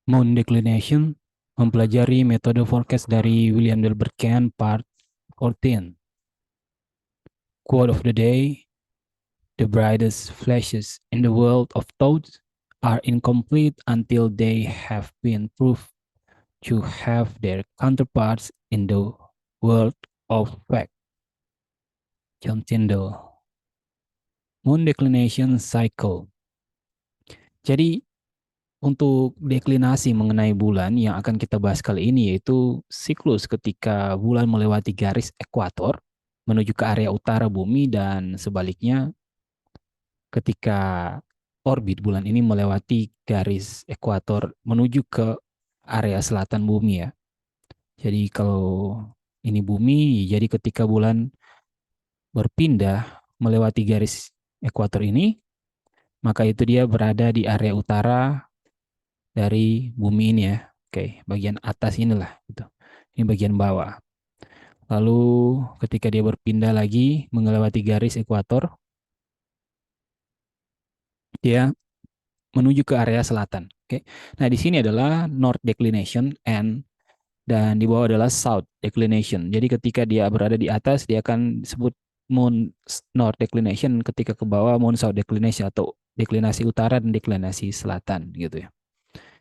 Moon Declination, mempelajari metode forecast dari William Delbert Chan Part 14. Quote of the day, the brightest flashes in the world of thought are incomplete until they have been proved to have their counterparts in the world of fact. John Tyndall. Moon Declination Cycle. Jadi untuk deklinasi mengenai bulan yang akan kita bahas kali ini yaitu siklus ketika bulan melewati garis ekuator menuju ke area utara bumi dan sebaliknya ketika orbit bulan ini melewati garis ekuator menuju ke area selatan bumi ya. Jadi kalau ini bumi, jadi ketika bulan berpindah melewati garis ekuator ini, maka itu dia berada di area utara dari bumi ini ya. Oke, bagian atas inilah gitu. Ini bagian bawah. Lalu ketika dia berpindah lagi melewati garis ekuator, dia menuju ke area selatan. Oke. Nah, di sini adalah north declination dan di bawah adalah south declination. Jadi ketika dia berada di atas dia akan disebut moon north declination, ketika ke bawah moon south declination atau deklinasi utara dan deklinasi selatan gitu ya.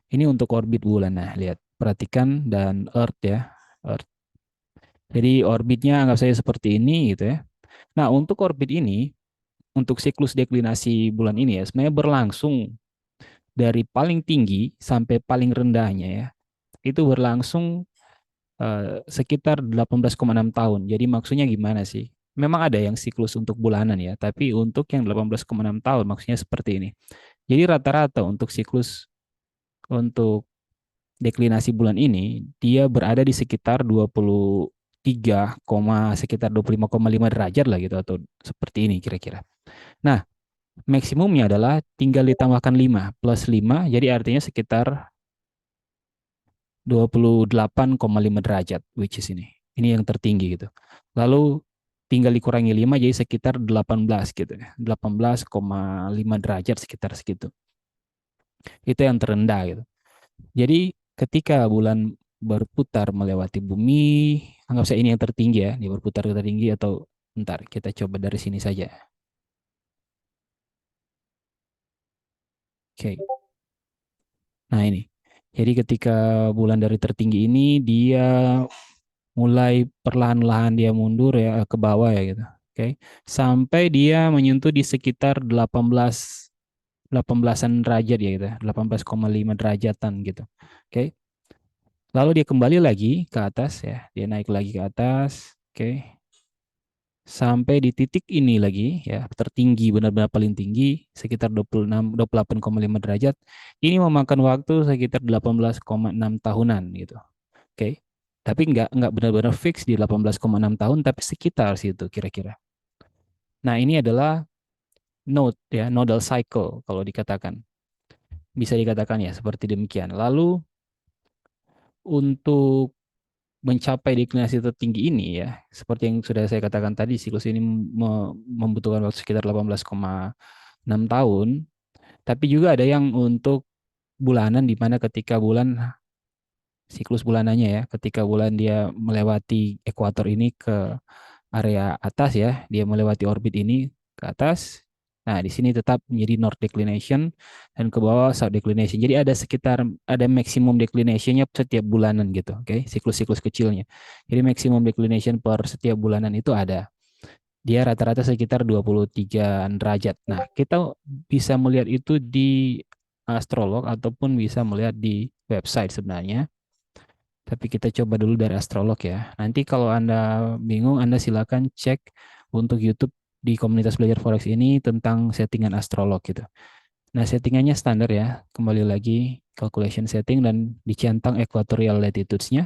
Ini untuk orbit bulan. Nah, lihat, perhatikan dan Earth ya. Earth. Jadi orbitnya anggap saja seperti ini gitu ya. Nah, untuk orbit ini, untuk siklus deklinasi bulan ini ya, sebenarnya berlangsung dari paling tinggi sampai paling rendahnya ya. Itu berlangsung sekitar 18,6 tahun. Jadi maksudnya gimana sih? Memang ada yang siklus untuk bulanan ya, tapi untuk yang 18,6 tahun maksudnya seperti ini. Jadi rata-rata untuk siklus untuk deklinasi bulan ini dia berada di sekitar 23, sekitar 25,5 derajat lah gitu atau seperti ini kira-kira. Nah, maksimumnya adalah tinggal ditambahkan 5 plus 5 jadi artinya sekitar 28,5 derajat which is ini. Ini yang tertinggi gitu. Lalu tinggal dikurangi 5 jadi sekitar 18 gitu ya. 18,5 derajat sekitar segitu. Itu yang terendah gitu. Jadi ketika bulan berputar melewati bumi, anggap saya ini yang tertinggi ya, dia berputar ke tertinggi atau bentar, kita coba dari sini saja. Oke. Nah ini. Jadi ketika bulan dari tertinggi ini dia mulai perlahan-lahan dia mundur ya ke bawah ya gitu. Oke. Sampai dia menyentuh di sekitar 18an derajat ya gitu. 18,5 derajatan gitu. Oke. Lalu dia kembali lagi ke atas ya. Dia naik lagi ke atas. Oke. Sampai di titik ini lagi ya, tertinggi benar-benar paling tinggi sekitar 28,5 derajat. Ini memakan waktu sekitar 18,6 tahunan gitu. Oke. Tapi nggak benar-benar fix di 18,6 tahun tapi sekitar situ kira-kira. Nah, ini adalah node ya, nodal cycle kalau dikatakan. Bisa dikatakan ya seperti demikian. Lalu untuk mencapai deklinasi tertinggi ini ya, seperti yang sudah saya katakan tadi, siklus ini membutuhkan waktu sekitar 18,6 tahun, tapi juga ada yang untuk bulanan di mana ketika bulan siklus bulanannya ya, ketika bulan dia melewati ekuator ini ke area atas ya, dia melewati orbit ini ke atas. Nah, di sini tetap menjadi north declination dan ke bawah south declination. Jadi ada maksimum declinationnya setiap bulanan gitu, oke? Siklus-siklus kecilnya. Jadi maksimum declination per setiap bulanan itu ada. Dia rata-rata sekitar 23 derajat. Nah, kita bisa melihat itu di astrolog ataupun bisa melihat di website sebenarnya. Tapi kita coba dulu dari astrolog ya. Nanti kalau Anda bingung, Anda silakan cek untuk YouTube di komunitas belajar forex ini tentang settingan astrolog gitu. Nah, settingannya standar ya. Kembali lagi calculation setting dan dicentang equatorial latitudes-nya.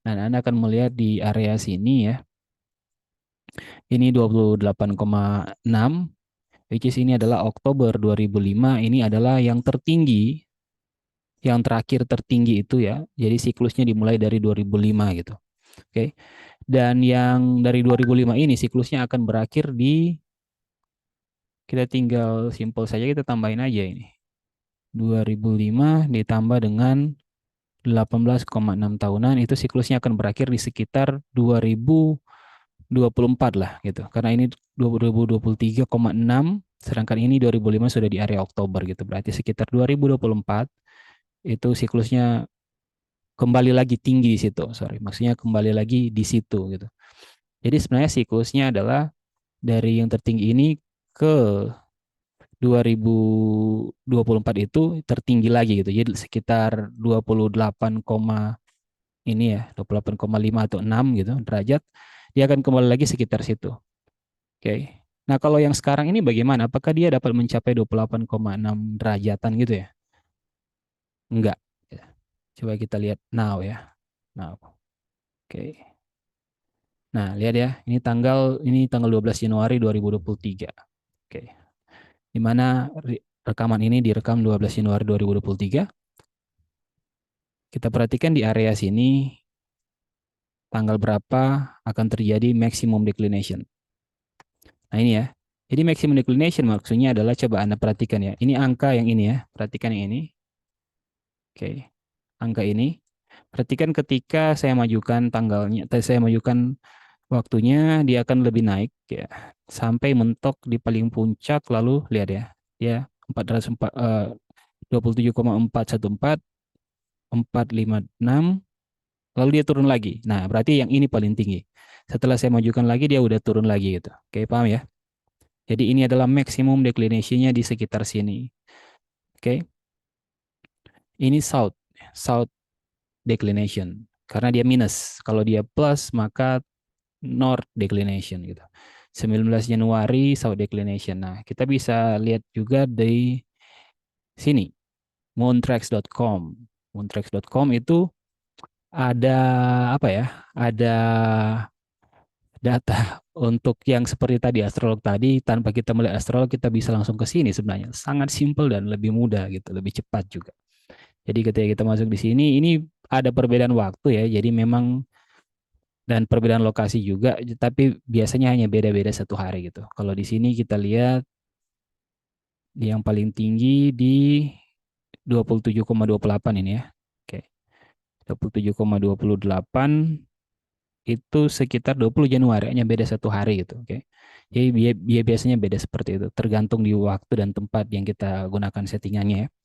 Dan Anda akan melihat di area sini ya. Ini 28,6, which is ini adalah Oktober 2005. Ini adalah yang tertinggi, yang terakhir tertinggi itu ya. Jadi siklusnya dimulai dari 2005 gitu. Oke. Dan yang dari 2005 ini siklusnya akan berakhir di, kita tinggal simpel saja kita tambahin aja ini. 2005 ditambah dengan 18,6 tahunan, itu siklusnya akan berakhir di sekitar 2024 lah gitu. Karena ini 2023,6, sedangkan ini 2005 sudah di area Oktober gitu. Berarti sekitar 2024 itu siklusnya kembali lagi tinggi di situ. Sorry, maksudnya kembali lagi di situ gitu. Jadi sebenarnya siklusnya adalah dari yang tertinggi ini ke 2024 itu tertinggi lagi gitu. Jadi sekitar 28, ini ya 28,5 atau 6 gitu derajat, dia akan kembali lagi sekitar situ. Oke. Nah, kalau yang sekarang ini bagaimana? Apakah dia dapat mencapai 28,6 derajatan gitu ya? Enggak. Ya. Coba kita lihat now ya. Now. Oke. Nah, lihat ya. Ini tanggal 12 Januari 2023. Oke. Di mana rekaman ini direkam 12 Januari 2023. Kita perhatikan di area sini tanggal berapa akan terjadi maximum declination. Nah, ini ya. Jadi maximum declination maksudnya adalah, coba Anda perhatikan ya. Ini angka yang ini ya. Perhatikan yang ini. Oke. Angka ini. Perhatikan ketika saya majukan tanggalnya, saya majukan waktunya, dia akan lebih naik ya. Sampai mentok di paling puncak, lalu lihat ya. Dia 404, 27,414, 456, lalu dia turun lagi. Nah, berarti yang ini paling tinggi. Setelah saya majukan lagi, dia udah turun lagi gitu. Oke, paham ya? Jadi ini adalah maximum declination-nya di sekitar sini. Oke, ini south declination karena dia minus. Kalau dia plus maka north declination gitu. 19 Januari south declination. Nah, kita bisa lihat juga di sini moontrax.com. Moontrax.com itu ada apa ya? Ada data untuk yang seperti tadi astrolog tadi, tanpa kita melihat astrolog kita bisa langsung ke sini sebenarnya. Sangat simpel dan lebih mudah gitu, lebih cepat juga. Jadi ketika kita masuk di sini, ini ada perbedaan waktu ya. Jadi memang dan perbedaan lokasi juga, tapi biasanya hanya beda-beda 1 hari gitu. Kalau di sini kita lihat yang paling tinggi di 27,28 ini ya. Oke, 27,28 itu sekitar 20 Januari, hanya beda 1 hari gitu. Oke. Jadi dia biasanya beda seperti itu, tergantung di waktu dan tempat yang kita gunakan settingannya ya.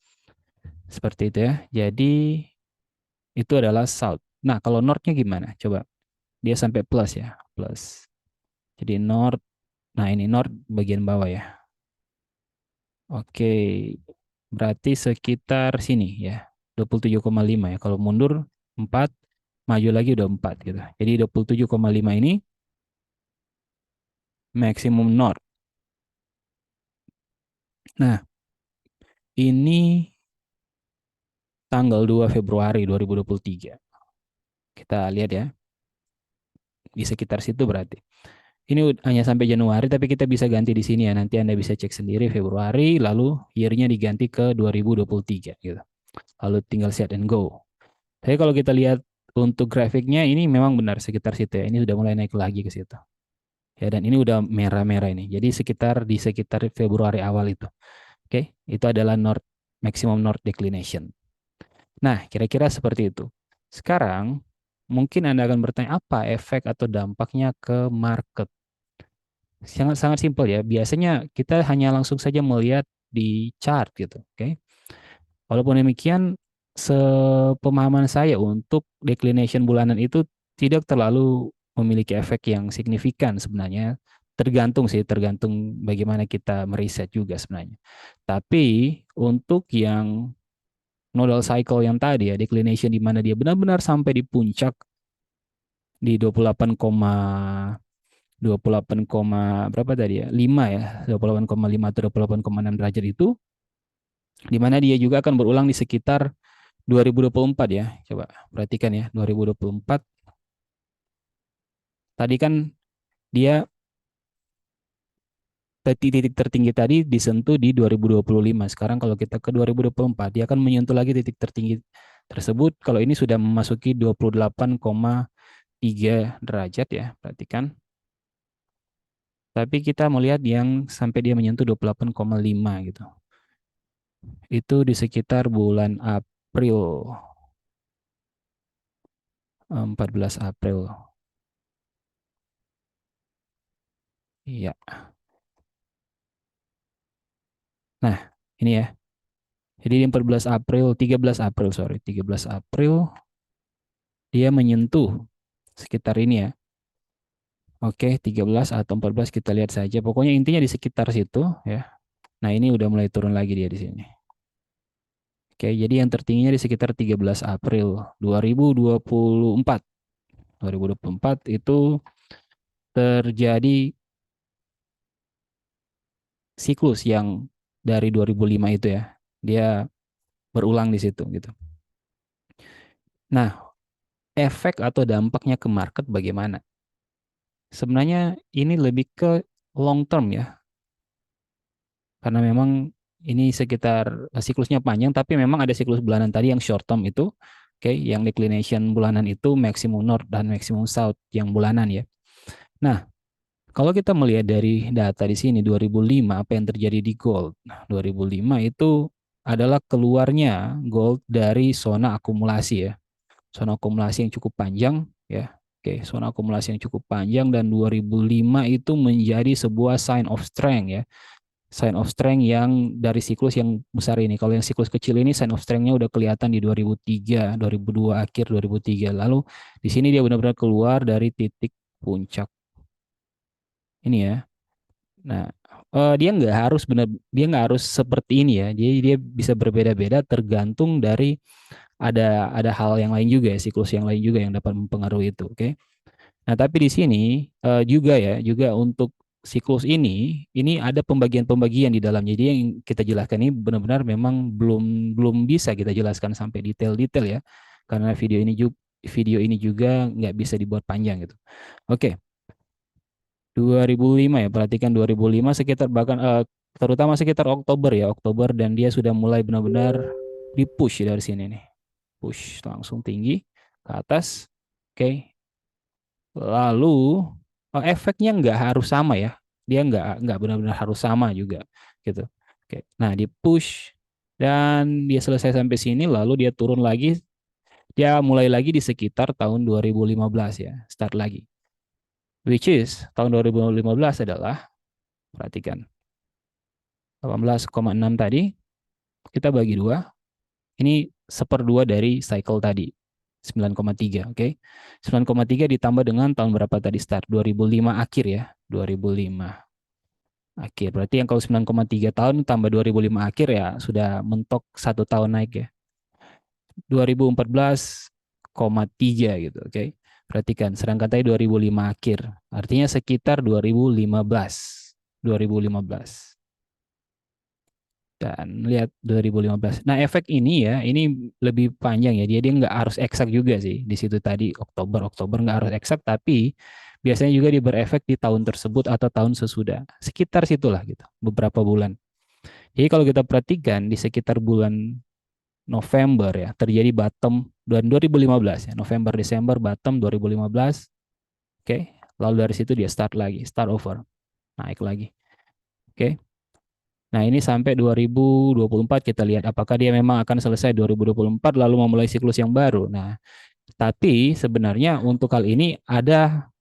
Seperti itu ya. Jadi itu adalah south. Nah, kalau northnya gimana? Coba. Dia sampai plus ya, plus. Jadi north, nah ini north bagian bawah ya. Oke, berarti sekitar sini ya, 27,5 ya. Kalau mundur 4, maju lagi udah 4 gitu. Jadi 27,5 ini maksimum north. Nah, ini tanggal 2 Februari 2023. Kita lihat ya, di sekitar situ berarti. Ini hanya sampai Januari, tapi kita bisa ganti di sini ya. Nanti Anda bisa cek sendiri Februari, lalu year-nya diganti ke 2023 gitu. Lalu tinggal set and go. Tapi kalau kita lihat untuk grafiknya, ini memang benar sekitar situ ya. Ini sudah mulai naik lagi ke situ. Ya, dan ini udah merah-merah ini. Jadi di sekitar Februari awal itu. Oke, itu adalah maximum north declination. Nah, kira-kira seperti itu. Sekarang mungkin Anda akan bertanya, apa efek atau dampaknya ke market? Sangat sangat simpel ya. Biasanya kita hanya langsung saja melihat di chart gitu, oke. Walaupun demikian, sepemahaman saya untuk declination bulanan itu tidak terlalu memiliki efek yang signifikan sebenarnya. Tergantung sih, tergantung bagaimana kita meriset juga sebenarnya. Tapi untuk yang nodal cycle yang tadi ya, declination di mana dia benar-benar sampai di puncak di 28, berapa tadi ya? 5 ya, 28,5 atau 28,6 derajat itu, di mana dia juga akan berulang di sekitar 2024 ya. Coba perhatikan ya, 2024 tadi kan dia titik tertinggi tadi disentuh di 2025. Sekarang kalau kita ke 2024, dia akan menyentuh lagi titik tertinggi tersebut. Kalau ini sudah memasuki 28,3 derajat ya, perhatikan. Tapi kita melihat yang sampai dia menyentuh 28,5 gitu. itu di sekitar bulan April, 14 April. Iya. Nah, ini ya. Jadi di 14 April, 13 April, sorry, 13 April dia menyentuh sekitar ini ya. Oke, 13 atau 14 kita lihat saja. Pokoknya intinya di sekitar situ ya. Nah, ini udah mulai turun lagi dia di sini. Oke, jadi yang tertingginya di sekitar 13 April 2024. 2024 itu terjadi siklus yang dari 2005 itu ya. Dia berulang di situ gitu. Nah, efek atau dampaknya ke market bagaimana? Sebenarnya ini lebih ke long term ya, karena memang ini sekitar siklusnya panjang, tapi memang ada siklus bulanan tadi yang short term itu, oke, yang declination bulanan itu maximum north dan maximum south yang bulanan ya. Nah, kalau kita melihat dari data di sini 2005 apa yang terjadi di gold? Nah, 2005 itu adalah keluarnya gold dari zona akumulasi ya. Zona akumulasi yang cukup panjang ya. Oke, zona akumulasi yang cukup panjang dan 2005 itu menjadi sebuah sign of strength ya. Sign of strength yang dari siklus yang besar ini. Kalau yang siklus kecil ini sign of strength-nya udah kelihatan di 2003, 2002 akhir 2003. Lalu di sini dia benar-benar keluar dari titik puncak ini ya. Nah, dia nggak harus benar, dia nggak harus seperti ini ya. Jadi dia bisa berbeda-beda tergantung dari ada hal yang lain juga ya, siklus yang lain juga yang dapat mempengaruhi itu. Oke. Nah, tapi di sini juga ya, juga untuk siklus ini ada pembagian-pembagian di dalamnya. Jadi yang kita jelaskan ini benar-benar memang belum belum bisa kita jelaskan sampai detail-detail ya, karena video ini juga nggak bisa dibuat panjang gitu. Oke, 2005 ya, perhatikan 2005 sekitar bahkan terutama sekitar Oktober ya, Oktober dan dia sudah mulai benar-benar di-push dari sini nih. Push langsung tinggi ke atas. Oke. Lalu efeknya nggak harus sama ya. Dia nggak benar-benar harus sama juga gitu. Oke. Nah, di-push dan dia selesai sampai sini lalu dia turun lagi. Dia mulai lagi di sekitar tahun 2015 ya, start lagi. Which is tahun 2015 adalah, perhatikan, 18,6 tadi kita bagi dua, ini seperdua dari cycle tadi, 9,3, oke. 9,3 ditambah dengan tahun berapa tadi start? 2005 akhir ya, 2005 akhir. Berarti yang kalau 9,3 tahun tambah 2005 akhir ya sudah mentok 1 tahun naik ya. 2014,3 gitu, oke. Perhatikan, sedangkan tadi 2005 akhir. Artinya sekitar 2015. 2015. Dan lihat 2015. Nah, efek ini ya, ini lebih panjang ya. Dia nggak harus eksak juga sih. Di situ tadi Oktober nggak harus eksak, tapi biasanya juga dia berefek di tahun tersebut atau tahun sesudah. Sekitar situlah gitu, beberapa bulan. Jadi kalau kita perhatikan di sekitar bulan November ya, terjadi bottom dan 2015 ya, November Desember bottom 2015. Oke. Lalu dari situ dia start lagi, start over, naik lagi. Oke. Nah, ini sampai 2024 kita lihat apakah dia memang akan selesai 2024 lalu memulai siklus yang baru. Nah, tapi sebenarnya untuk hal ini ada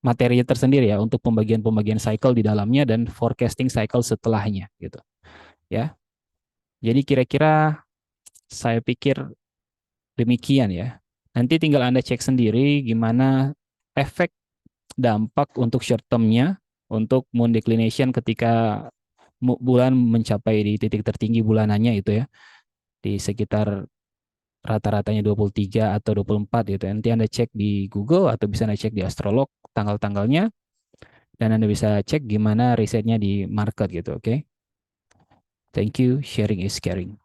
materi tersendiri ya untuk pembagian-pembagian cycle di dalamnya dan forecasting cycle setelahnya gitu. Ya. Jadi kira-kira saya pikir demikian ya. Nanti tinggal Anda cek sendiri gimana efek dampak untuk short term-nya untuk moon declination ketika bulan mencapai di titik tertinggi bulanannya itu ya, di sekitar rata-ratanya 23 atau 24 gitu. Nanti Anda cek di Google atau bisa Anda cek di Astrolog tanggal-tanggalnya dan Anda bisa cek gimana risetnya di market gitu, oke? Okay? Thank you, sharing is caring.